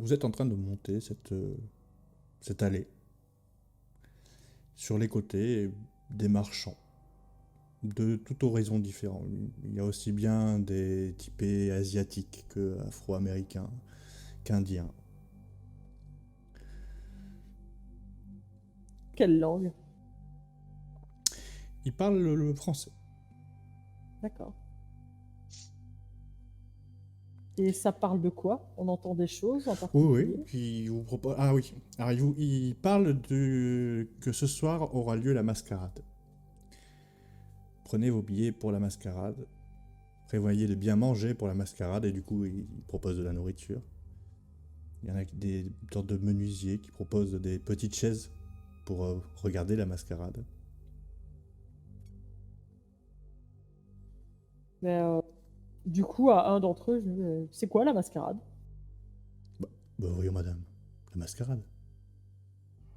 Vous êtes en train de monter cette allée. Sur les côtés, des marchands de tout horizon différent. Il y a aussi bien des typés asiatiques que afro-américains, qu'indiens. Quelle langue? Ils parlent le français. D'accord. Et ça parle de quoi? On entend des choses en Oui, oui. particulier? Puis il vous propose. Ah oui. Alors il parle que ce soir aura lieu la mascarade. Prenez vos billets pour la mascarade. Prévoyez de bien manger pour la mascarade et du coup il propose de la nourriture. Il y en a des sortes de menuisiers qui proposent des petites chaises pour regarder la mascarade. Mais du coup, à un d'entre eux, c'est quoi la mascarade? Bah voyons madame, la mascarade,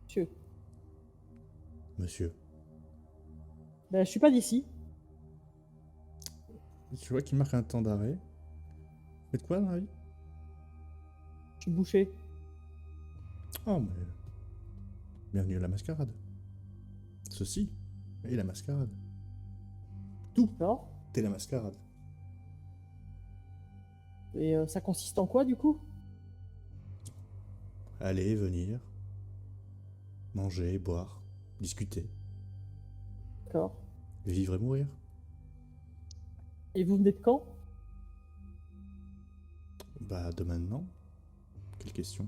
Monsieur. monsieur. Ben, je suis pas d'ici. Tu vois qu'il marque un temps d'arrêt. Faites quoi dans la vie? Je suis bouché. Oh mais bienvenue à la mascarade. Ceci est la mascarade. Tout D'accord. est la mascarade. Et ça consiste en quoi, du coup? Aller, venir, manger, boire, discuter, D'accord. vivre et mourir. Et vous venez de quand? Bah de maintenant. Quelle question?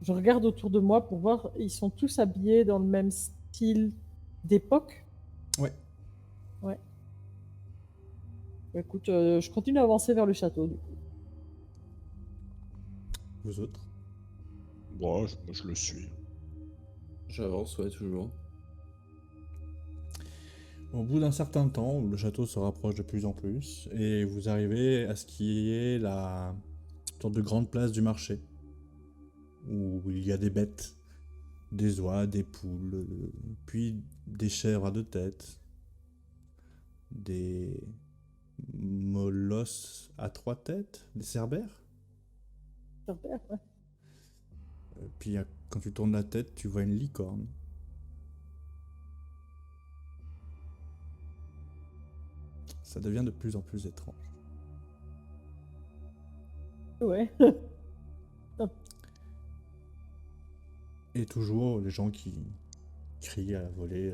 Je regarde autour de moi pour voir, ils sont tous habillés dans le même style d'époque. Ouais. Ouais. Bah, écoute, je continue à avancer vers le château, du coup. Vous autres? Moi, je le suis. J'avance, ouais, toujours. Au bout d'un certain temps, le château se rapproche de plus en plus et vous arrivez à ce qui est la sorte de grande place du marché où il y a des bêtes, des oies, des poules, puis des chèvres à deux têtes, des molosses à trois têtes, des cerbères. Super, ouais. Puis quand tu tournes la tête, tu vois une licorne. Ça devient de plus en plus étrange. Ouais. Et toujours les gens qui crient à la volée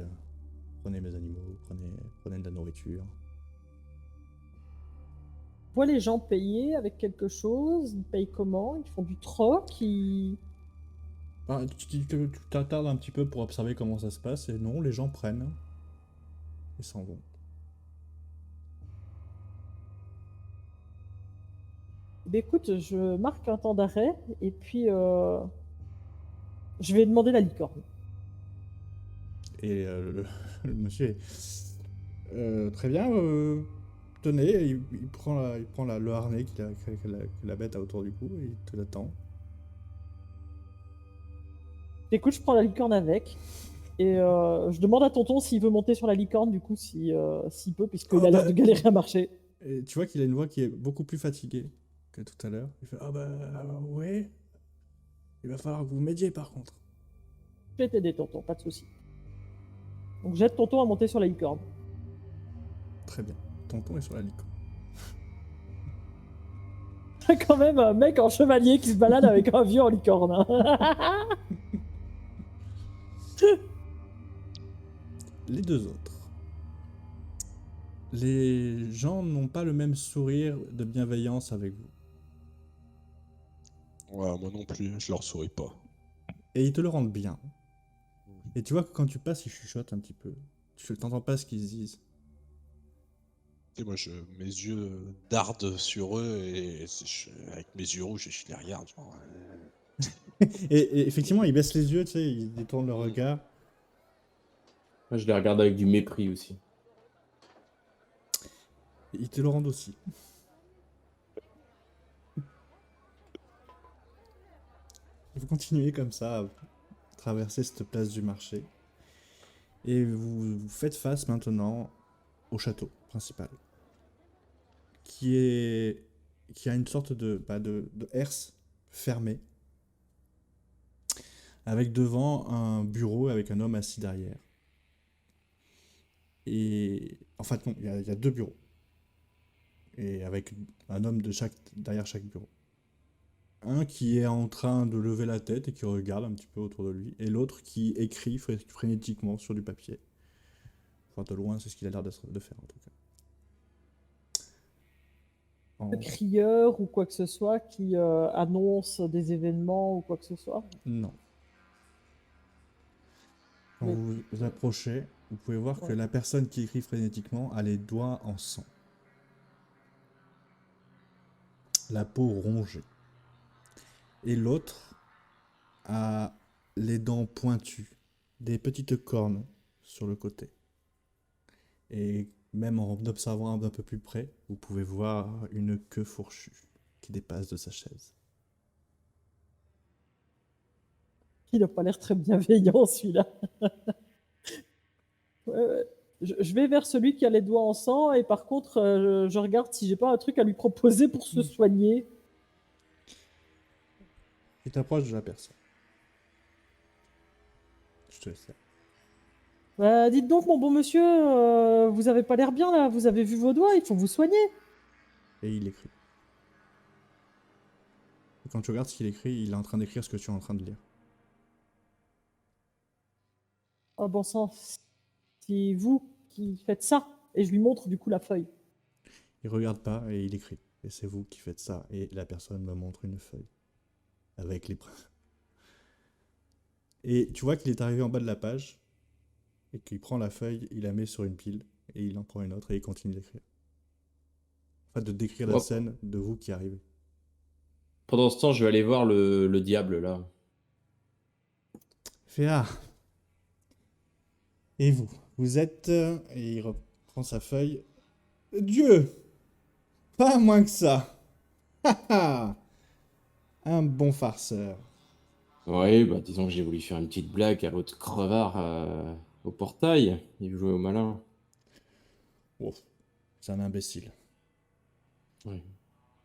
prenez mes animaux, prenez de la nourriture. Je vois les gens payer avec quelque chose. Ils payent comment? Ils font du troc. Ah, tu t'attardes un petit peu pour observer comment ça se passe et non, les gens prennent et s'en vont. Ben, écoute, je marque un temps d'arrêt et puis je vais demander la licorne. Et le monsieur est très bien, tenez, il prend, le harnais que la bête a autour du cou et il te l'attend. Écoute, je prends la licorne avec. Et je demande à tonton s'il veut monter sur la licorne, du coup, s'il peut, puisqu'il Ah a l'air bah, de galérer à marcher. Et tu vois qu'il a une voix qui est beaucoup plus fatiguée que tout à l'heure. Il fait ah bah ouais, il va falloir que vous m'aidiez par contre. Je vais t'aider, tonton, pas de souci. Donc j'aide tonton à monter sur la licorne. Très bien, tonton est sur la licorne. C'est quand même un mec en chevalier qui se balade avec un vieux en licorne. Hein. Les deux autres. Les gens n'ont pas le même sourire de bienveillance avec vous. Ouais, moi non plus, je leur souris pas. Et ils te le rendent bien. Et tu vois que quand tu passes, ils chuchotent un petit peu. Tu n'entends pas ce qu'ils se disent. Et moi, mes yeux dardent sur eux et avec mes yeux rouges, je les regarde. Genre, Et effectivement, ils baissent les yeux, tu sais, ils détournent le regard. Moi, je les regarde avec du mépris aussi. Et ils te le rendent aussi. Vous continuez comme ça à traverser cette place du marché. Et vous faites face maintenant au château principal. qui a une sorte de herse fermée, avec devant un bureau avec un homme assis derrière. Et en fait, non, il y a deux bureaux. Et avec un homme derrière chaque bureau. Un qui est en train de lever la tête et qui regarde un petit peu autour de lui, et l'autre qui écrit frénétiquement sur du papier. Enfin, de loin, c'est ce qu'il a l'air de faire en tout cas. Le crieur ou quoi que ce soit qui annonce des événements ou quoi que ce soit. Non. Quand Mais- vous vous approchez, vous pouvez voir que Ouais. la personne qui écrit frénétiquement a les doigts en sang. La peau rongée. Et l'autre a les dents pointues, des petites cornes sur le côté. Et même en observant un peu plus près, vous pouvez voir une queue fourchue qui dépasse de sa chaise. Il n'a pas l'air très bienveillant, celui-là. Ouais. Je vais vers celui qui a les doigts en sang et par contre, je regarde si j'ai pas un truc à lui proposer pour se soigner. Tu t'approches de la personne. Je te laisse. Bah, dites donc, mon bon monsieur, vous avez pas l'air bien là, vous avez vu vos doigts, il faut vous soigner. Et il écrit. Et quand tu regardes ce qu'il écrit, il est en train d'écrire ce que tu es en train de lire. Oh bon sang, c'est vous qui faites ça. Et je lui montre du coup la feuille. Il regarde pas et il écrit. Et c'est vous qui faites ça. Et la personne me montre une feuille. Avec les preuves. Et tu vois qu'il est arrivé en bas de la page. Et qu'il prend la feuille, il la met sur une pile. Et il en prend une autre et il continue d'écrire. En fait, de décrire la Hop. scène de vous qui arrivez. Pendant ce temps, je vais aller voir le diable là. Il fait ah. Et vous? Vous êtes. Et il reprend sa feuille. Dieu! Pas moins que ça! Ha! Un bon farceur. Oui, bah disons que j'ai voulu faire une petite blague à l'autre crevard au portail. Il jouait au malin. Oh, c'est un imbécile. Ouais.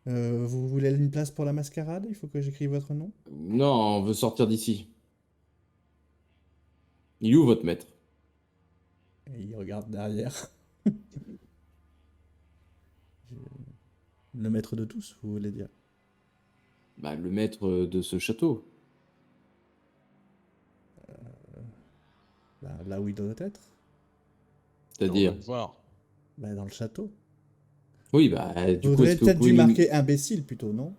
Vous voulez une place pour la mascarade? Il faut que j'écrive votre nom? Non, on veut sortir d'ici. Il est où votre maître? Et il regarde derrière. Le maître de tous, vous voulez dire? Bah le maître de ce château. Bah, là où il doit être? On va C'est-à-dire. le voir. Bah, dans le château. Oui, bah du Vous coup, auriez est-ce que vous peut-être pouvez dû nous... marquer imbécile plutôt, non?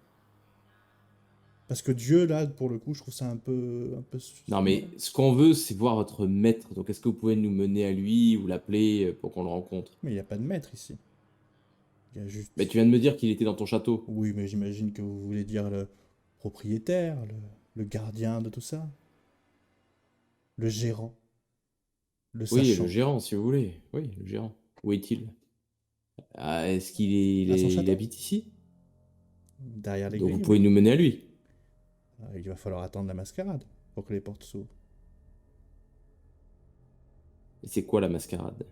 Parce que Dieu, là, pour le coup, je trouve ça un peu. Non, mais ce qu'on veut, c'est voir votre maître. Donc, est-ce que vous pouvez nous mener à lui ou l'appeler pour qu'on le rencontre? Mais il n'y a pas de maître ici. Il y a juste. Mais tu viens de me dire qu'il était dans ton château. Oui, mais j'imagine que vous voulez dire le propriétaire, le gardien de tout ça. Le gérant. Le Oui, sachant. le gérant, si vous voulez. Oui, le gérant. Où est-il? Ah, est-ce qu'il est... À son il château. habite ici? Derrière les Donc, vous grilles, pouvez oui. nous mener à lui. Il va falloir attendre la mascarade pour que les portes s'ouvrent. Et c'est quoi la mascarade?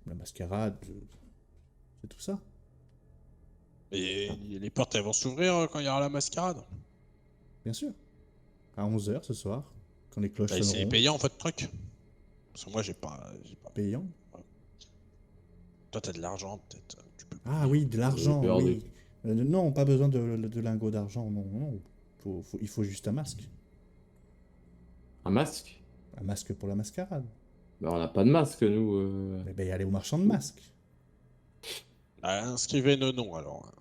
La mascarade, c'est tout ça. Et les portes, elles vont s'ouvrir quand il y aura la mascarade. Bien sûr. À 11h ce soir, quand les cloches Bah, c'est sonneront. payant, votre truc. Parce que moi, j'ai pas... Payant. Toi, t'as de l'argent, peut-être. Tu peux Ah payer. oui, de l'argent, peur oui. Non, pas besoin de lingots d'argent, non, non. Il faut juste un masque. Un masque? Un masque pour la mascarade. Bah, on n'a pas de masque, nous. Eh ben, allez au marchand de masques. Ah, inscrivez nos noms, alors.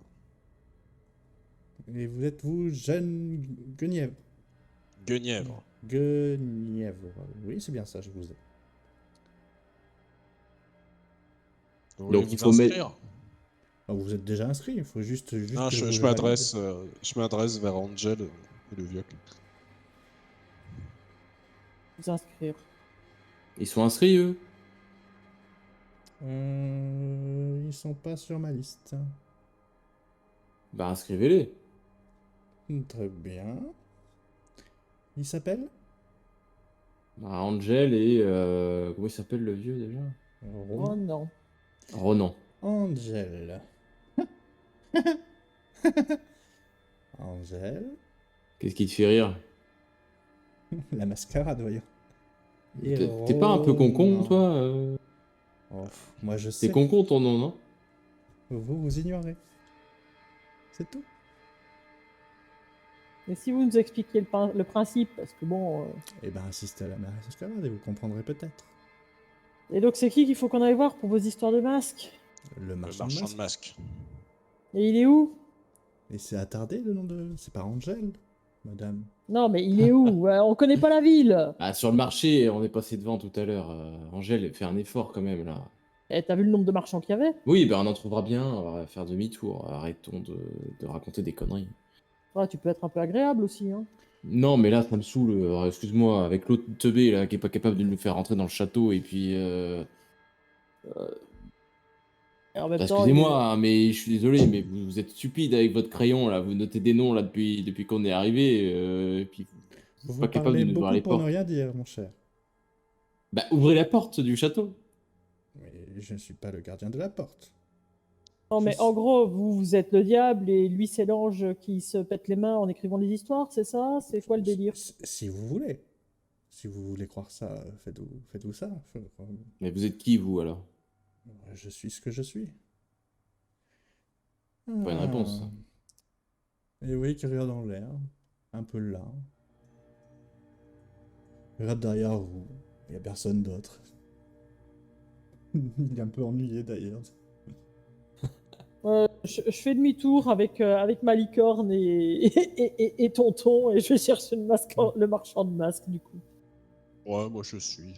Et vous êtes, vous, jeune Guenièvre. Guenièvre. Guenièvre. Oui, c'est bien ça, je vous ai. Vous voulez Donc, il vous faut mettre... inscrire? Ah, vous êtes déjà inscrit, il faut juste Non, que je vous je m'adresse vers Angel et le vieux. Vous inscrire. Ils sont inscrits, eux? Ils sont pas sur ma liste. Bah, inscrivez-les. Très bien. Il s'appelle Bah, Angel et... comment il s'appelle le vieux déjà? Oh non. Ronan. Angel. Angel. Qu'est-ce qui te fait rire? La mascarade, voyons. T'es pas un peu concon, Non. toi Oh, moi je C'est sais. concon ton nom, non? Vous ignorez. C'est tout. Et si vous nous expliquiez le principe, parce que bon. Eh ben, assistez à la mascarade et vous comprendrez peut-être. Et donc, c'est qui qu'il faut qu'on aille voir pour vos histoires de masques? Le Le marchand de marchand masques. de masques. Et il est où? Et c'est attardé le nom de... C'est pas Angel, madame. Non, mais il est où? On connaît pas la ville. Ah, sur le marché, on est passé devant tout à l'heure. Angèle fait un effort quand même, là. Eh, t'as vu le nombre de marchands qu'il y avait? Oui, ben on en trouvera bien, on va faire demi-tour. Arrêtons de raconter des conneries. Ouais, tu peux être un peu agréable aussi, hein. Non, mais là, ça me saoule. Alors, excuse-moi, avec l'autre teubé, là, qui est pas capable de nous faire rentrer dans le château, et puis... Et en même temps, excusez-moi, hein, mais je suis désolé, mais vous êtes stupide avec votre crayon, là. Vous notez des noms, là, depuis qu'on est arrivé, et puis vous êtes Vous pas capable de parlez nous ouvrir beaucoup les pour ne portes. rien dire, mon cher. Bah, ouvrez la porte du château. Mais je ne suis pas le gardien de la porte. Non, mais Je en sais. gros, vous êtes le diable et lui, c'est l'ange qui se pète les mains en écrivant des histoires, c'est ça? C'est quoi le délire? Si vous voulez. Si vous voulez croire ça, faites-vous ça. Mais vous êtes qui, vous, alors? Je suis ce que je suis. Pas une réponse. Et oui, qui regarde dans l'air. Un peu là. Regarde derrière vous. Il n'y a personne d'autre. Il est un peu ennuyé d'ailleurs. Je fais demi-tour avec ma licorne et tonton et je cherche le marchand de masques du coup. Ouais, moi je suis.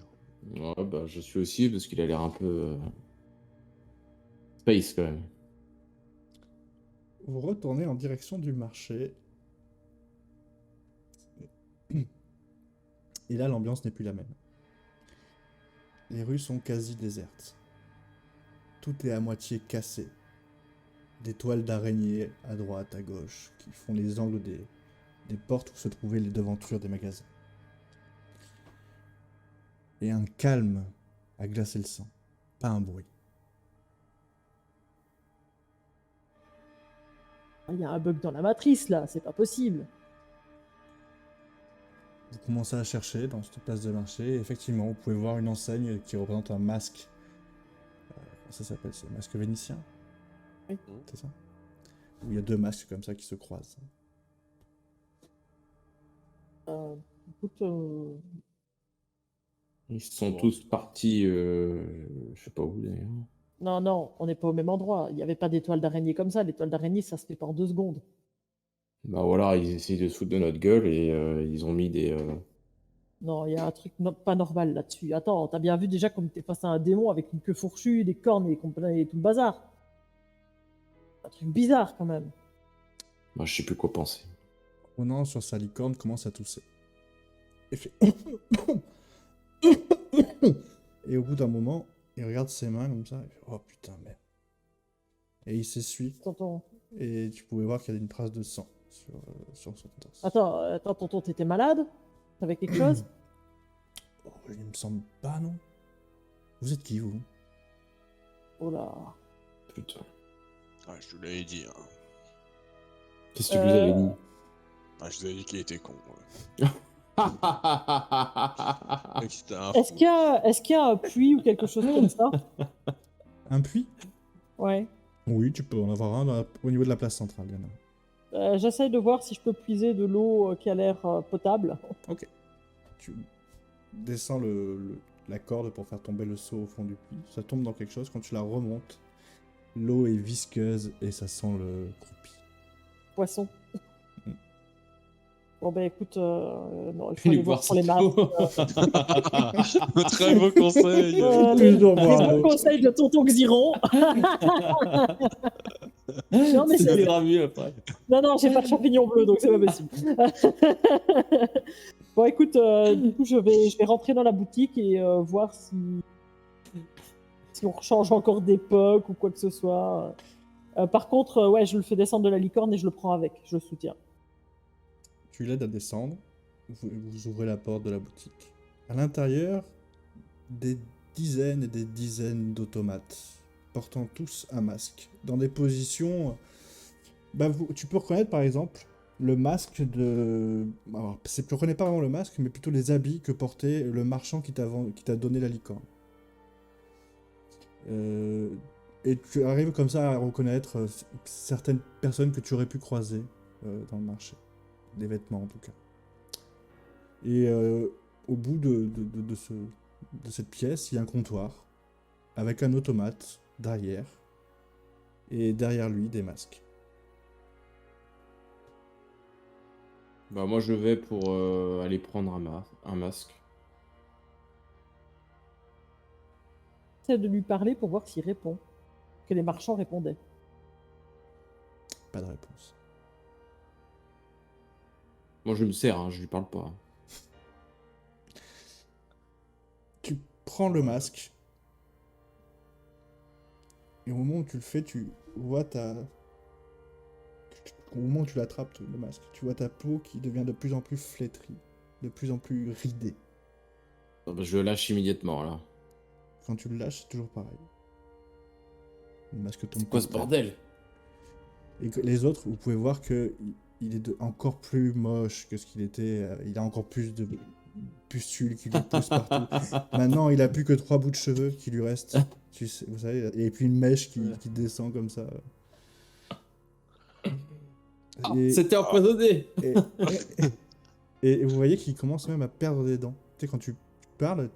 Ouais, bah, je suis aussi, parce qu'il a l'air un peu... space, quand même. Vous retournez en direction du marché. Et là, l'ambiance n'est plus la même. Les rues sont quasi désertes. Tout est à moitié cassé. Des toiles d'araignées à droite, à gauche, qui font les angles des portes où se trouvaient les devantures des magasins. Et un calme à glacer le sang. Pas un bruit. Il y a un bug dans la matrice là, c'est pas possible. Vous commencez à chercher dans cette place de marché. Et effectivement, vous pouvez voir une enseigne qui représente un masque. Comment ça s'appelle? C'est un masque vénitien? Oui. C'est ça? Où il y a deux masques comme ça qui se croisent. Écoute, Ils sont Bon. tous partis, je sais pas où, d'ailleurs. non, on n'est pas au même endroit. Il n'y avait pas d'étoiles d'araignée comme ça. L'étoile d'araignée, ça se fait pas en 2 secondes. Bah voilà, ils essayent de se foutre de notre gueule, et ils ont mis des... Non, il y a un truc pas normal là-dessus. Attends, t'as bien vu déjà comme t'es face à un démon avec une queue fourchue, des cornes et tout le bazar. Un truc bizarre quand même. Bah, je sais plus quoi penser. Ronan, sur sa licorne, commence à tousser. Et fait... Et au bout d'un moment, il regarde ses mains comme ça. Il fait, oh putain, merde. Et il s'essuie. Tonton. Et tu pouvais voir qu'il y a une trace de sang sur son torse. Attends, tonton, t'étais malade? T'avais quelque chose? Oh, il me semble pas, non? Vous êtes qui, vous? Oh là. Putain. Ah, je te l'avais dit. Hein. Qu'est-ce que tu vous avais dit? Ah, je te avais dit qu'il était con. Ouais. Ah, Mec, c'était un Est-ce fou. qu'il y a un puits ou quelque chose comme ça? Un puits? Ouais. Oui, tu peux en avoir un au niveau de la place centrale. Il y en a un. J'essaye de voir si je peux puiser de l'eau qui a l'air potable. Ok. Tu descends la corde pour faire tomber le seau au fond du puits. Ça tombe dans quelque chose. Quand tu la remontes, l'eau est visqueuse et ça sent le croupi. Poisson. Bon ben écoute, non, il faut Fais-nous aller voir boire pour les cette masques. eau. Très beau conseil. Les Toujours boire bons l'eau. conseils de tonton Xiron. Non, mais Ça c'est- ira mieux après. Non, j'ai pas de champignons bleus, donc c'est pas possible. Bon, écoute, du coup, je vais rentrer dans la boutique et voir si on change encore d'époque ou quoi que ce soit. Par contre, ouais, je le fais descendre de la licorne et je le prends avec, je le soutiens. Tu l'aides à descendre. Vous ouvrez la porte de la boutique. À l'intérieur, des dizaines et des dizaines d'automates portant tous un masque, dans des positions... tu peux reconnaître par exemple le masque de... Alors, tu reconnais pas vraiment le masque, mais plutôt les habits que portait le marchand qui t'a donné la licorne. Et tu arrives comme ça à reconnaître certaines personnes que tu aurais pu croiser dans le marché. Des vêtements en tout cas. Et au bout de cette pièce, il y a un comptoir avec un automate derrière. Et derrière lui, des masques. Bah moi je vais pour aller prendre un masque. J'essaie de lui parler pour voir s'il répond. Que les marchands répondaient. Pas de réponse. Moi je me sers, hein, je lui parle pas. Tu prends le masque. Et au moment où tu le fais, tu vois au moment où tu l'attrapes, le masque, tu vois ta peau qui devient de plus en plus flétrie, de plus en plus ridée. Ah bah, je le lâche immédiatement là. Quand tu le lâches, c'est toujours pareil. Le masque tombe C'est quoi par ce terre. bordel? Et que les autres, vous pouvez voir que il est encore plus moche que ce qu'il était. Il a encore plus de pustules qui lui poussent partout. Maintenant, il a plus que 3 bouts de cheveux qui lui restent. Vous savez, et puis une mèche qui descend comme ça. Et, C'était empoisonné. et vous voyez qu'il commence même à perdre des dents. Tu sais, quand tu parles,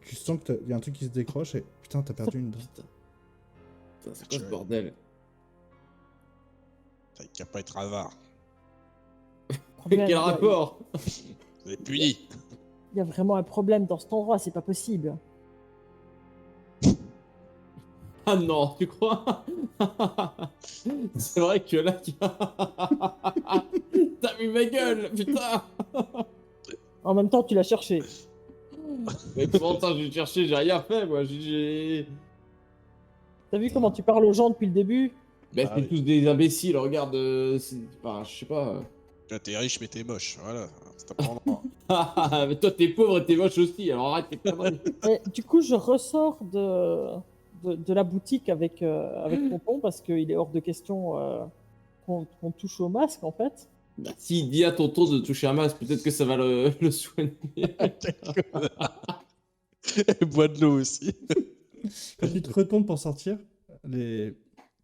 tu sens qu'il y a un truc qui se décroche et putain, t'as perdu une dent. Putain, c'est quoi ce bordel? T'as qu'à pas être avare. Problème, Quel rapport? Vous êtes puni. Il y a vraiment un problème dans cet endroit, c'est pas possible. Ah non, tu crois? C'est vrai que là, t'as vu ma gueule, putain! En même temps, tu l'as cherché. Mais comment ça, j'ai cherché, j'ai rien fait, moi, T'as vu comment tu parles aux gens depuis le début? Mais Ah c'est oui. tous des imbéciles, regarde, enfin, je sais pas. Toi, t'es riche, mais t'es moche. Voilà. C'est à prendre. Mais toi, t'es pauvre et t'es moche aussi, alors arrête tes conneries. Et du coup, je ressors de la boutique avec Tonton parce qu'il est hors de question qu'on touche au masque en fait. Bah, s'il dit à tonton de toucher un masque, peut-être que ça va le soigner. Et bois de l'eau aussi. Quand tu te retournes pour sortir,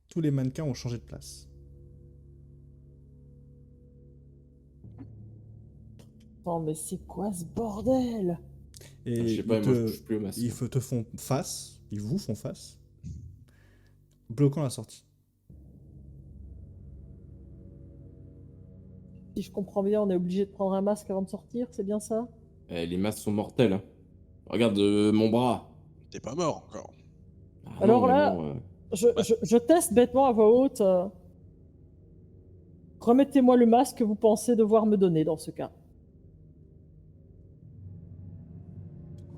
tous les mannequins ont changé de place. Oh, mais c'est quoi ce bordel? Et Je sais pas, moi je touche plus au masque. ils te font face, ils vous font face, bloquant la sortie. Si je comprends bien, on est obligé de prendre un masque avant de sortir, c'est bien ça? Les masques sont mortels. Hein. Regarde mon bras. T'es pas mort encore. Ah Alors non, mais là- bon, Je teste bêtement à voix haute. Remettez-moi le masque que vous pensez devoir me donner dans ce cas.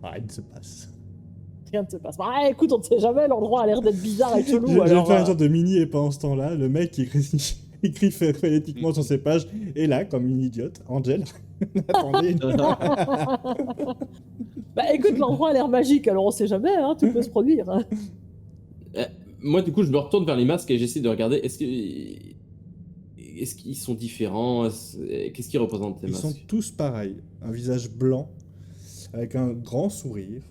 Rien ne se passe. Rien ne se passe. Ah, écoute, on ne sait jamais, l'endroit a l'air d'être bizarre et chelou. J'ai alors, fait une sorte de mini et pendant ce temps-là, le mec qui écrit phonétiquement sur ses pages est là comme une idiote. Angel, attendez. Bah écoute, l'endroit a l'air magique, alors on sait jamais, hein, tout peut se produire. Hein. moi, du coup, je me retourne vers les masques et j'essaie de regarder. Est-ce qu'ils sont différents? Qu'est-ce qu'ils représentent ces Ils masques? sont tous pareils. Un visage blanc avec un grand sourire.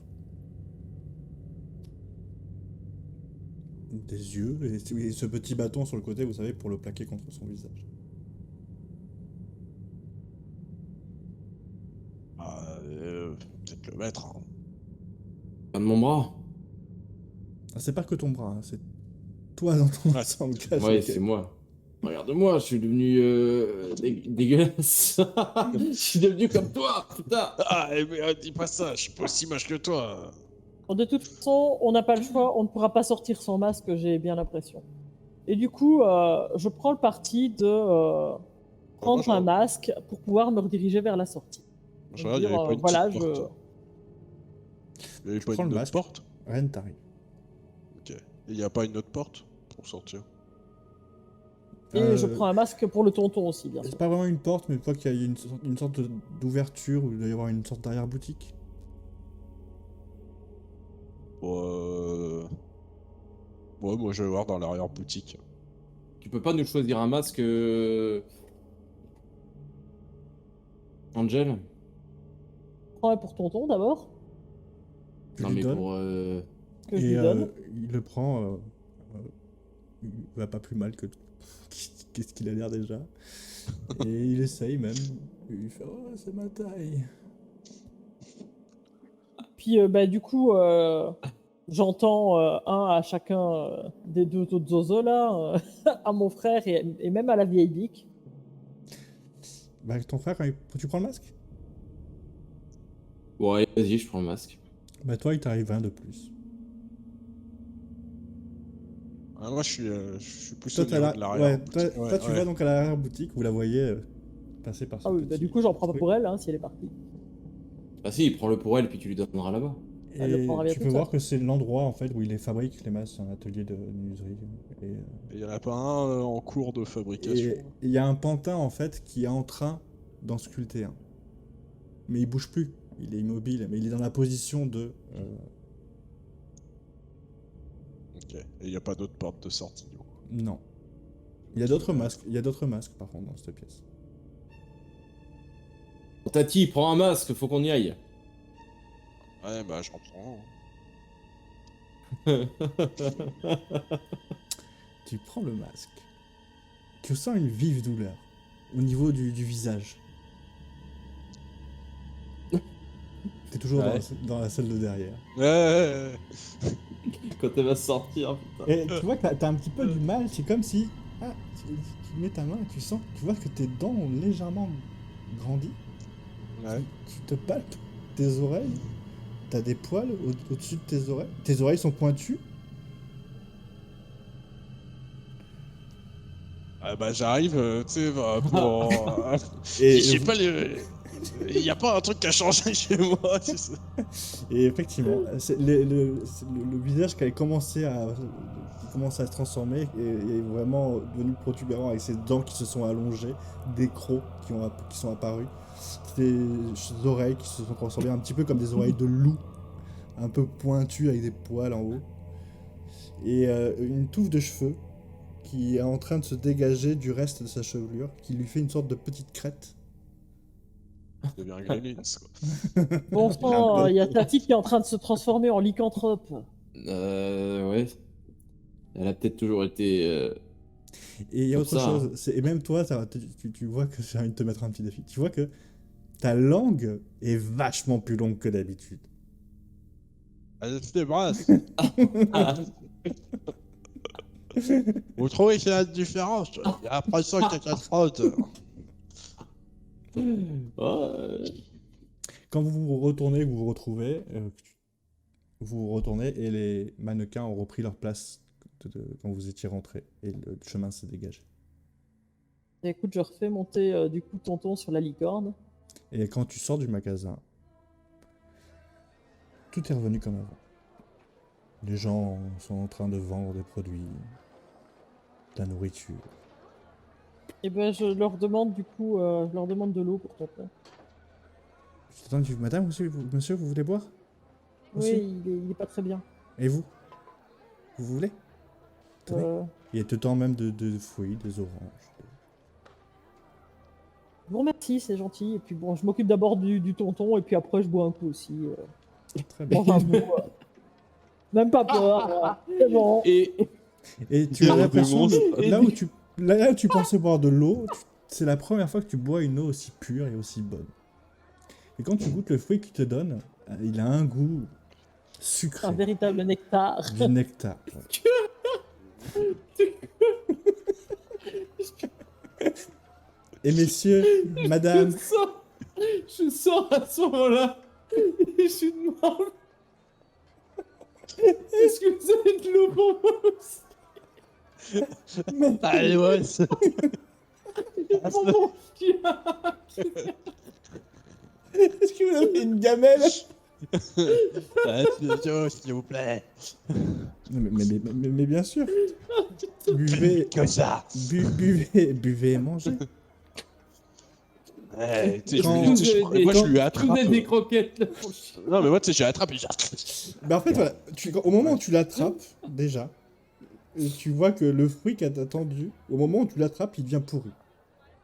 Des yeux et ce petit bâton sur le côté, vous savez, pour le plaquer contre son visage. Peut-être le maître. Hein. Pas de mon bras. Ah, c'est pas que ton bras, hein, c'est toi dans ton Ouais, ensemble. Ouais, c'est moi. Regarde-moi, je suis devenu dégueulasse. Je suis devenu comme toi, putain. Ah, mais dis pas ça, je suis pas aussi moche que toi. Bon, de toute façon, on n'a pas le choix, on ne pourra pas sortir sans masque, j'ai bien l'impression. Et du coup, je prends le parti de prendre moi, un masque pour pouvoir me rediriger vers la sortie. Je regarde, il n'y Dire, avait pas une voilà, petite porte. Il n'y avait Tu pas prends une le autre masque. porte. Rien ne t'arrive. Ok. Et il n'y a pas une autre porte pour sortir. Et je prends un masque pour le tonton aussi, bien sûr. C'est pas vraiment une porte, mais je crois qu'il y a une sorte d'ouverture où il doit y avoir une sorte d'arrière-boutique. Ouais, moi je vais voir dans l'arrière-boutique. Tu peux pas nous choisir un masque, Angel? Prends un pour tonton d'abord, Tu Non, lui mais donnes, pour. que je et lui donne. il le prend. Il va pas plus mal que. Qu'est-ce qu'il a l'air déjà. Et il essaye même. Il fait oh, c'est ma taille. Puis du coup, j'entends un à chacun des deux autres zozos là, à mon frère et même à la vieille Vic. Bah, ton frère, tu prends le masque? Bon, allez, vas-y, je prends le masque. Bah, toi, il t'arrive un de plus. Ah, moi je suis plus Toi, au niveau de l'arrière-boutique. toi, tu vas donc à l'arrière-boutique, vous la voyez passer par ce Ah oui, petit du coup, j'en prends pas truc. pour elle si elle est partie. Ah si, prends-le pour elle, puis tu lui donneras là-bas. Elle le Et prendra bien tu toute peux seule. voir que c'est l'endroit en fait où il les fabrique les masques, c'est un atelier de menuiserie. Et Il y en a pas un en cours de fabrication. il y a un pantin en fait qui est en train d'en sculpter un. Mais il bouge plus, il est immobile, mais il est dans la position de. Ok. Et il n'y a pas d'autre porte de sortie. Du coup. Non. Il y a d'autres masques, par contre dans cette pièce. Tati, prends un masque, faut qu'on y aille. Ouais, bah j'en prends. Tu prends le masque. Tu sens une vive douleur au niveau du visage. T'es toujours Ouais. dans la salle de derrière. Ouais. Quand elle va sortir, putain. Et tu vois que t'as un petit peu du mal, c'est comme si tu mets ta main et tu vois que tes dents ont légèrement grandi. Ouais. Tu te palpes tes oreilles, t'as des poils au-dessus de tes oreilles sont pointues. Ah bah j'arrive, tu sais, bah, pour... Et, j'ai pas les... Il y a pas un truc qui a changé chez moi, tu sais. et effectivement, le visage qui a commencé à se transformer est vraiment devenu protubérant avec ses dents qui se sont allongées, des crocs qui sont apparus, des oreilles qui se sont transformées un petit peu comme des oreilles de loup, un peu pointues avec des poils en haut, et une touffe de cheveux qui est en train de se dégager du reste de sa chevelure, qui lui fait une sorte de petite crête. Il devient Gremlins, quoi. Bon sang, il y a Tati qui est en train de se transformer en lycanthrope. Ouais. Elle a peut-être toujours été. Et il y a Comme autre ça, chose, et même toi, tu vois que j'ai envie de te mettre un petit défi. Tu vois que ta langue est vachement plus longue que d'habitude. Allez, tu débrasses. Vous trouvez qu'il y a une différence? Il y a l'impression qu'il y a quelque chose. Quand vous vous retournez, vous vous retrouvez, vous vous retournez et les mannequins ont repris leur place quand vous étiez rentré et le chemin s'est dégagé. Écoute, je refais monter du coup tonton sur la licorne. Et quand tu sors du magasin, tout est revenu comme avant. Les gens sont en train de vendre des produits, de la nourriture. Et ben je leur demande du coup, je leur demande de l'eau pour tonton. Je t'attends, madame, monsieur, vous voulez boire? Monsieur Oui, il est pas très bien. Et vous? Vous voulez? Tenez. Euh, Il y a tout le temps même de fruits, des oranges. je vous remercie, c'est gentil. Et puis bon, je m'occupe d'abord du tonton et puis après je bois un coup aussi. Très bien. Mange un bout, même pas peur, c'est bon. Et Et tu as l'impression, Et là où tu pensais boire de l'eau, c'est la première fois que tu bois une eau aussi pure et aussi bonne. Et quand tu goûtes le fruit qu'il te donne, il a un goût sucré, Un véritable nectar. du nectar. Et messieurs, madame, je sors à ce moment-là et je demande est-ce que vous avez de l'eau pour moi aussi? Allez, ouais, c'est... Pour mon chien. est-ce que vous avez une gamelle? S'il vous plaît. Mais bien sûr, buvez, Que ça. buvez et mangez. Ouais, tu sais, Quand- moi, je lui Vous attrape. avez des croquettes là pour le chien. Non, mais moi, tu sais, je l'attrape et je... Ben en fait, voilà, au moment où tu l'attrapes, déjà, Et tu vois que le fruit qui t'a tendu, au moment où tu l'attrapes, il devient pourri.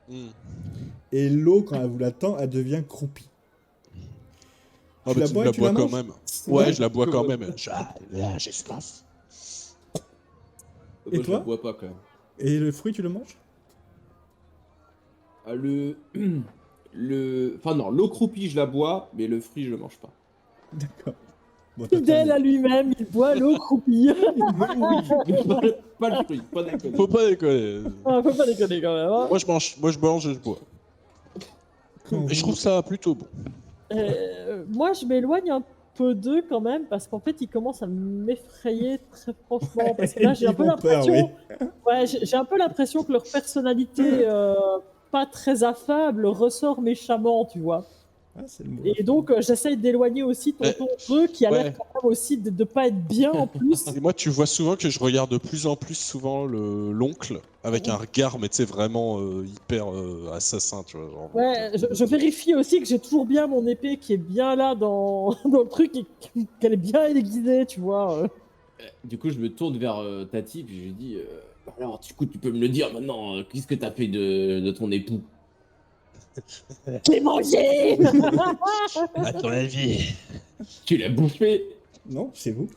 Hmm. Et l'eau, quand elle vous l'attend, elle devient croupie. Ah, Tu bah, la tu me bois et la tu bois la quand manges? même. Ouais. Ouais, je la bois quand Ouais. même. Là, j'ai soif. Et Moi, je la toi bois pas quand même. Et le fruit, tu le manges? Ah, Enfin non, l'eau croupie, je la bois, mais le fruit, je le mange pas. D'accord. Bon, t'as Fidèle pas... à lui-même, il boit l'eau croupie. Oui, mais pas le fruit, pas déconner. Faut pas déconner. Ah, faut pas déconner quand même. Hein. Moi je mange et je bois. Quand Et je vous... trouve ça plutôt bon. Moi, je m'éloigne un peu d'eux quand même parce qu'en fait, ils commencent à m'effrayer très franchement. Parce que là, j'ai un Ils peu font peur, oui. l'impression, ouais, j'ai un peu l'impression que leur personnalité pas très affable ressort méchamment, tu vois. Ah, c'est le mot. Et donc, j'essaye d'éloigner aussi Mais, tonton Dreux qui a l'air ouais. quand même aussi de pas être bien en plus. Et moi, tu vois souvent que je regarde de plus en plus souvent l'oncle avec un regard, mais tu sais, vraiment hyper assassin, tu vois. Genre, Ouais, je vérifie aussi que j'ai toujours bien mon épée qui est bien là dans, dans le truc et qu'elle est bien aiguisée, tu vois. Du coup, je me tourne vers Tati, puis je lui dis alors, du coup, tu peux me le dire maintenant, qu'est-ce que t'as fait de ton époux? J'ai mangé. à ton avis. Tu l'as bouffé? Non, c'est vous.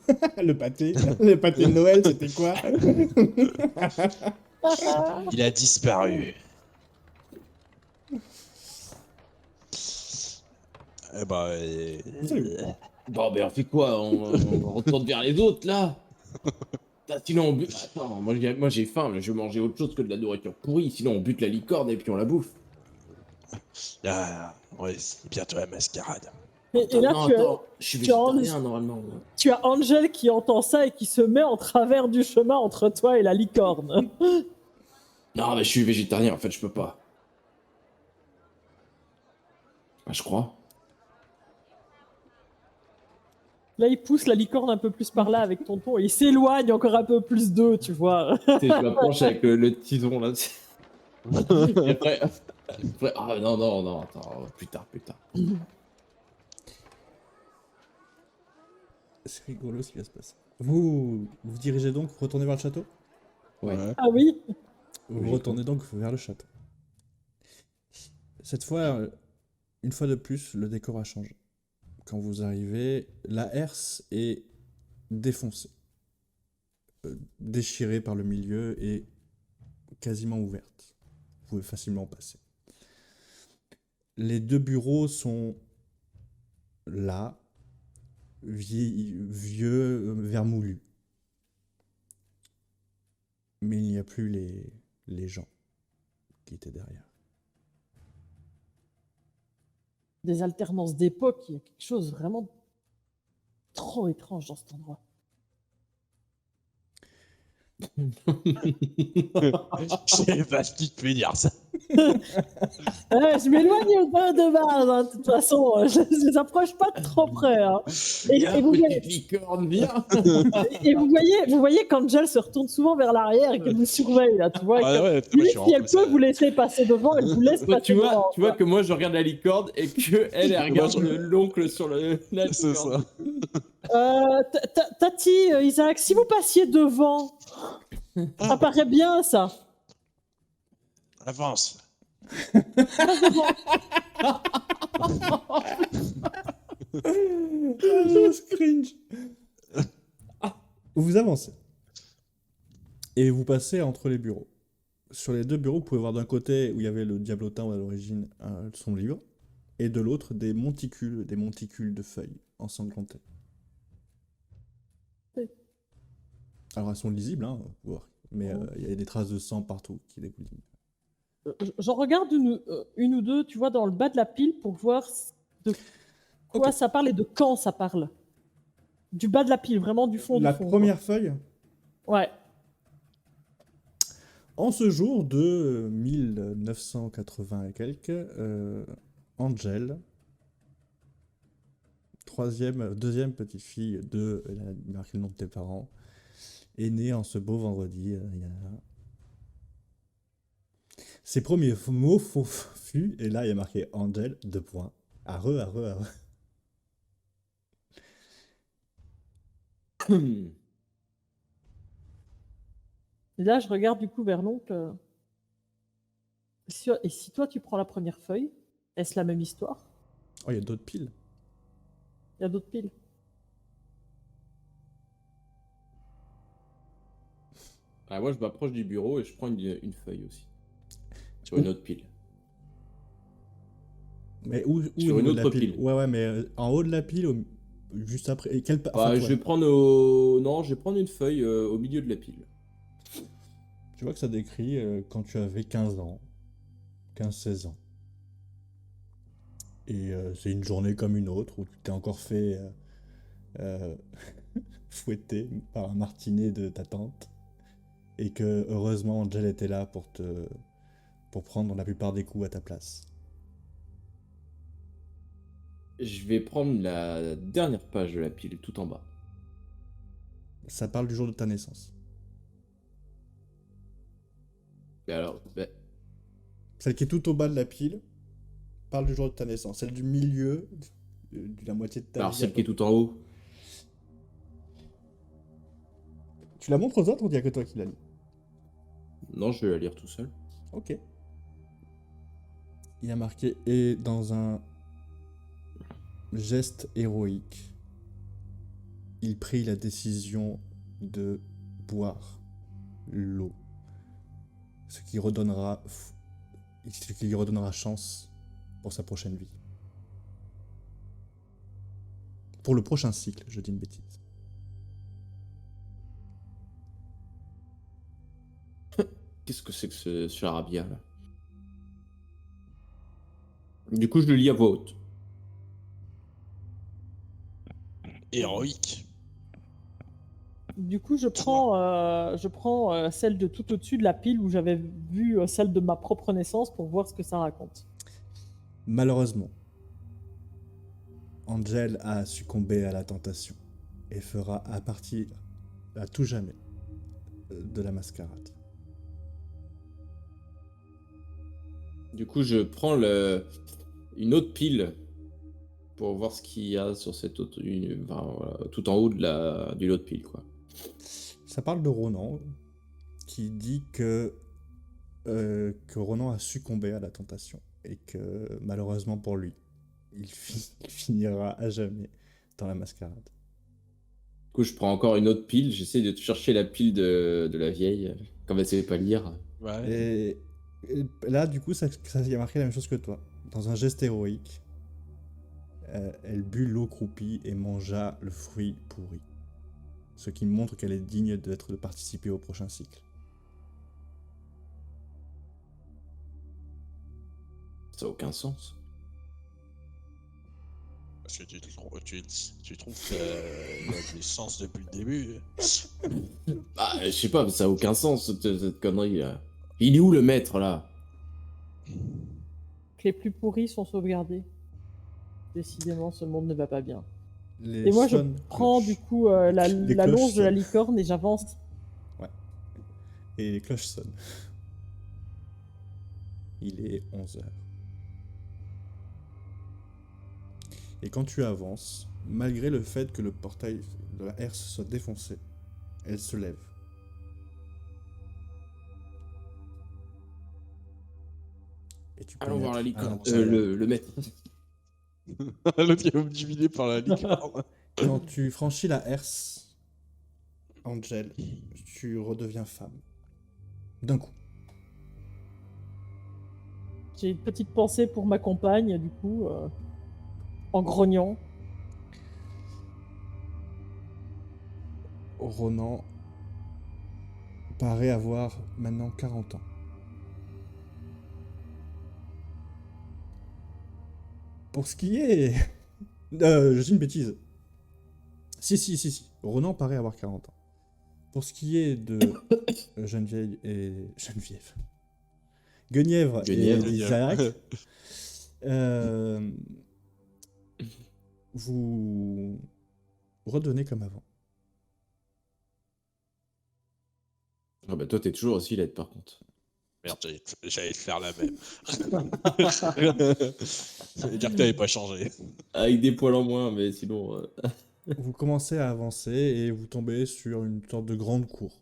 Le pâté. Le pâté de Noël, c'était quoi? Il a disparu. Eh bah, Bon, ben on fait quoi? On retourne vers les autres, là? Sinon, on bute. Attends, moi j'ai faim, là, je vais manger autre chose que de la nourriture pourrie. Sinon, on bute la licorne et puis on la bouffe. ouais, c'est bientôt la mascarade. Et là, Non, attends, je suis tu as, végétarien normalement. tu as Angel qui entend ça et qui se met en travers du chemin entre toi et la licorne. Non, mais je suis végétarien, en fait, je peux pas. Ah, je crois. Là, il pousse la licorne un peu plus par là avec tonton et il s'éloigne encore un peu plus d'eux, tu vois. Tu sais, je m'approche avec le tison, là. Et après, ah non, non, non, attends, plus tard, plus tard. C'est rigolo ce qui va se passer. Vous dirigez donc, vous retournez vers le château? Ouais. Ah oui. Vous Oui, retournez donc vers le château. Cette fois, une fois de plus, le décor a changé. Quand vous arrivez, la herse est défoncée, déchirée par le milieu et quasiment ouverte. Vous pouvez facilement passer. Les deux bureaux sont là, vieux, vermoulus. Mais il n'y a plus les gens qui étaient derrière. Des alternances d'époque, il y a quelque chose vraiment trop étrange dans cet endroit. Je sais pas ce qui te fait dire ça. Je m'éloigne un peu de base, hein, de toute façon, je les approche pas de trop près. Hein. Et vous voyez, petite licorne, viens. et vous voyez quand Jel se retourne souvent vers l'arrière et qu'elle vous surveille, là, tu vois. et Ah que- ouais, moi, je limite, suis si vraiment elle peut vous laisser passer devant, elle vous laisse passer Tu devant. vois que moi je regarde la licorne et que elle regarde l'oncle sur la C'est licorne. ça. Tati, Isaac, si vous passiez devant, ça paraît bien, ça. Avance. Passe devant. Cringe. Vous avancez. Et vous passez entre les bureaux. Sur les deux bureaux, vous pouvez voir d'un côté où il y avait le diablotin à l'origine, son livre, et de l'autre des monticules de feuilles ensanglantées. Oui. Alors elles sont lisibles, hein, mais il y a des traces de sang partout qui dégoulinent. J'en regarde une ou deux, tu vois, dans le bas de la pile pour voir de quoi Ok. ça parle et de quand ça parle. Du bas de la pile, vraiment du fond La du fond. première feuille, Quoi. Ouais. en ce jour de 1980 et quelques, Angel, deuxième petite fille de, elle a marqué le nom de tes parents, est née en ce beau vendredi. Ses premiers mots fut, et là il y a marqué Angel, 2 points. Arre. Et là, je regarde du coup vers l'oncle. Et si toi, tu prends la première feuille, est-ce la même histoire? Oh, il y a d'autres piles. Il y a d'autres piles. Ah, moi, je m'approche du bureau et je prends une feuille aussi. Sur une autre pile. Mais où Sur au une niveau de la autre pile? pile. Ouais, ouais, mais en haut de la pile, juste après. Et quelle enfin, Bah, ouais. je vais prendre au... Non, je vais prendre une feuille au milieu de la pile. Tu vois que ça décrit quand tu avais 15 ans, 15-16 ans. Et c'est une journée comme une autre où tu t'es encore fait euh, fouetter par un martinet de ta tante. Et que heureusement Angel était là pour prendre la plupart des coups à ta place. Je vais prendre la dernière page de la pile, tout en bas. Ça parle du jour de ta naissance. Et alors, bah, Celle qui est tout au bas de la pile parle du jour de ta naissance. Celle du milieu, de la moitié de ta alors vie. celle qui est tout en haut. Tu la montres aux autres ou il n'y a que toi qui la lis? Non, je vais la lire tout seul. Ok. Il y a marqué et dans un geste héroïque, il prit la décision de boire l'eau, ce qui lui redonnera chance pour sa prochaine vie. Pour le prochain cycle, je dis une bêtise. Qu'est-ce que c'est que ce charabia là? Du coup, je le lis à voix haute. Héroïque. Du coup, je prends celle de tout au-dessus de la pile où j'avais vu celle de ma propre naissance pour voir ce que ça raconte. Malheureusement, Angel a succombé à la tentation et fera à partir à tout jamais de la mascarade. Du coup, je prends une autre pile pour voir ce qu'il y a sur cette autre, enfin, voilà, tout en haut d'une autre pile, quoi. Ça parle de Ronan qui dit que Ronan a succombé à la tentation et que malheureusement pour lui, il finira à jamais dans la mascarade. Du coup, je prends encore une autre pile. J'essaie de chercher la pile de la vieille, comme elle savait pas lire. Ouais. Et là, du coup, ça y a marqué la même chose que toi. Dans un geste héroïque, elle but l'eau croupie et mangea le fruit pourri. Ce qui montre qu'elle est digne de participer au prochain cycle. Ça n'a aucun sens. Parce que tu trouves qu'il y a des sens depuis le début. Ah, je sais pas, ça n'a aucun sens, cette connerie là. Il est où le maître là? Que les plus pourris sont sauvegardés. Décidément, ce monde ne va pas bien. Les Et moi, je sonnes prends cloches. du coup la Les cloches longe de la sonnent. licorne et j'avance. Et les cloches sonnent. Il est 11h. Et quand tu avances, malgré le fait que le portail de la herse soit défoncé, elle se lève. Et tu Allons voir la pénètres à licorne. l'intérieur. Le maître. L'autre il est obnubilé par la licorne. Quand tu franchis la herse, Angel, tu redeviens femme. D'un coup. J'ai une petite pensée pour ma compagne, du coup, en grognant. Ronan paraît avoir maintenant 40 ans. Pour ce qui est... je dis une bêtise. Si. Ronan paraît avoir 40 ans. Pour ce qui est de Geneviève et... Guenièvre et Guenièvre. Isaac, vous redevenez comme avant. Ah bah toi, t'es toujours aussi laide par contre. Merde, j'allais te faire la même. Ça veut dire que t'avais pas changé. Avec des poils en moins, mais sinon... Vous commencez à avancer et vous tombez sur une sorte de grande cour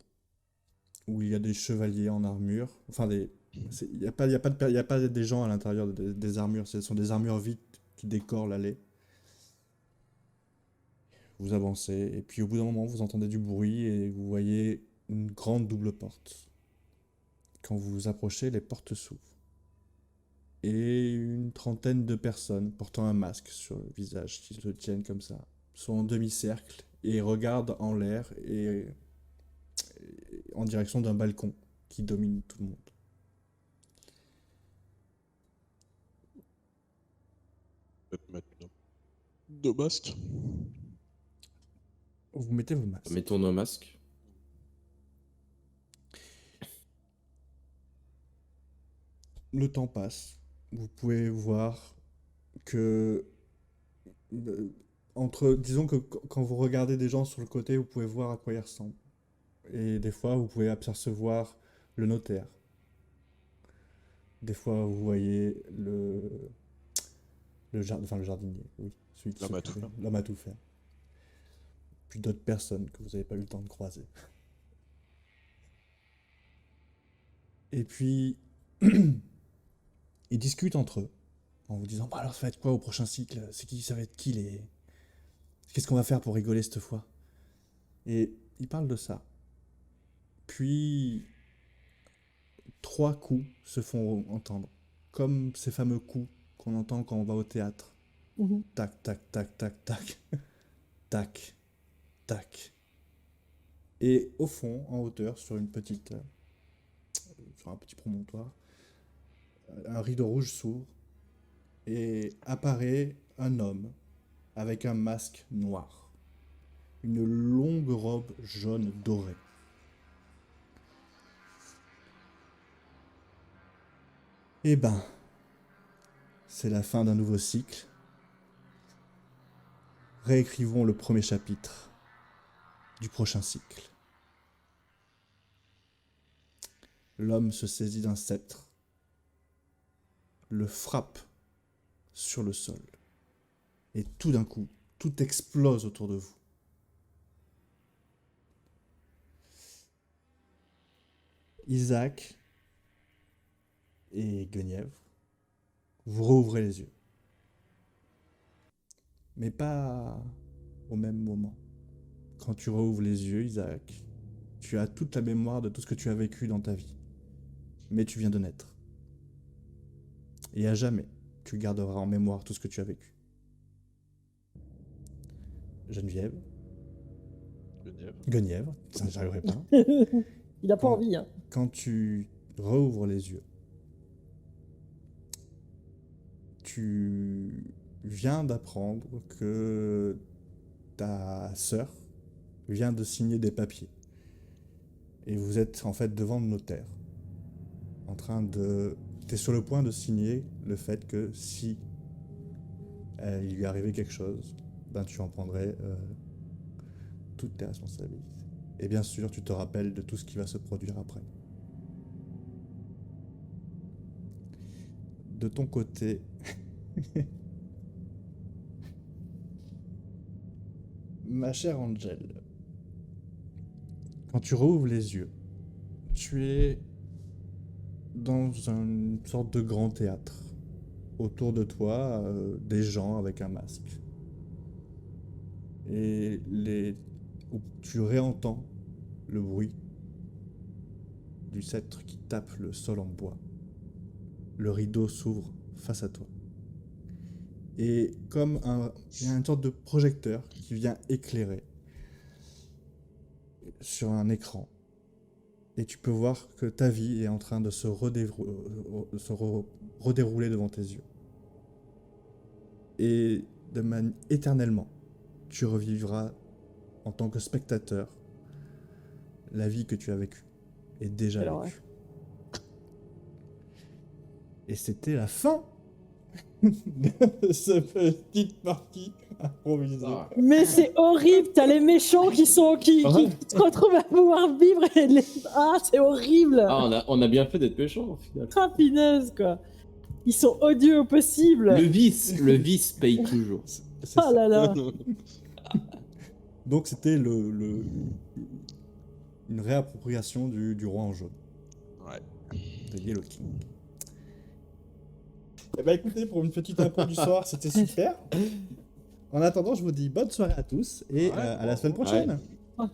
où il y a des chevaliers en armure. Enfin, il n'y a pas, y a pas des gens à l'intérieur des armures. Ce sont des armures vides qui décorent l'allée. Vous avancez, et puis au bout d'un moment, vous entendez du bruit et vous voyez une grande double porte. Quand vous vous approchez, les portes s'ouvrent. Et une trentaine de personnes portant un masque sur le visage qui se tiennent comme ça sont en demi-cercle et regardent en l'air et en direction d'un balcon qui domine tout le monde. Peut-être mettre nos masques. Vous mettez vos masques. Mettons nos masques. Le temps passe. Vous pouvez voir que disons que quand vous regardez des gens sur le côté, vous pouvez voir à quoi ils ressemblent. Et des fois, vous pouvez apercevoir le notaire. Des fois, vous voyez le jardinier, oui, celui qui L'homme à tout s'occupait- faire. l'homme à tout faire. Puis d'autres personnes que vous n'avez pas eu le temps de croiser. Et puis, ils discutent entre eux, en vous disant, bah alors ça va être quoi au prochain cycle? Ça va être qui les... Qu'est-ce qu'on va faire pour rigoler cette fois? Et ils parlent de ça. Puis, 3 coups se font entendre, comme ces fameux coups qu'on entend quand on va au théâtre. Mhm. Tac, tac, tac, tac, tac. Tac, tac. Et au fond, en hauteur, sur un petit promontoire, un rideau rouge s'ouvre et apparaît un homme avec un masque noir, une longue robe jaune dorée. Eh ben, c'est la fin d'un nouveau cycle. Réécrivons le premier chapitre du prochain cycle. L'homme se saisit d'un sceptre, le frappe sur le sol, et tout d'un coup, tout explose autour de vous. Isaac et Guenièvre, vous rouvrez les yeux. Mais pas au même moment. Quand tu rouvres les yeux, Isaac, tu as toute la mémoire de tout ce que tu as vécu dans ta vie. Mais tu viens de naître. Et à jamais, tu garderas en mémoire tout ce que tu as vécu. Geneviève, Guenièvre. Guenièvre, ça j'arriverai pas. Il a pas Quand- envie, hein. Quand tu rouvres les yeux, tu viens d'apprendre que ta sœur vient de signer des papiers. Et vous êtes en fait devant le notaire. En train de... T'es sur le point de signer le fait que si il lui arrivait quelque chose, ben tu en prendrais toutes tes responsabilités. Et bien sûr, tu te rappelles de tout ce qui va se produire après. De ton côté, ma chère Angel, quand tu rouvres les yeux, tu es dans une sorte de grand théâtre. Autour de toi, des gens avec un masque. Et tu réentends le bruit du sceptre qui tape le sol en bois. Le rideau s'ouvre face à toi. Et comme il y a une sorte de projecteur qui vient éclairer sur un écran. Et tu peux voir que ta vie est en train de se redérouler devant tes yeux. Et éternellement, tu revivras en tant que spectateur la vie que tu as vécue et déjà Quelle vécue. Et c'était la fin de cette petite partie improvisée. Ah, Mais c'est horrible, t'as les méchants qui se retrouvent à pouvoir vivre et Ah, c'est horrible. on a bien fait d'être méchants au final. Rapineuse, quoi. Ils sont odieux au possible. Le vice paye toujours. C'est Oh ça. là là. Donc c'était une réappropriation du roi en jaune. Ouais. The Yellow King. Eh bah écoutez, pour une petite impro du soir, c'était super. En attendant, je vous dis bonne soirée à tous et Ouais, à la semaine prochaine. Ouais.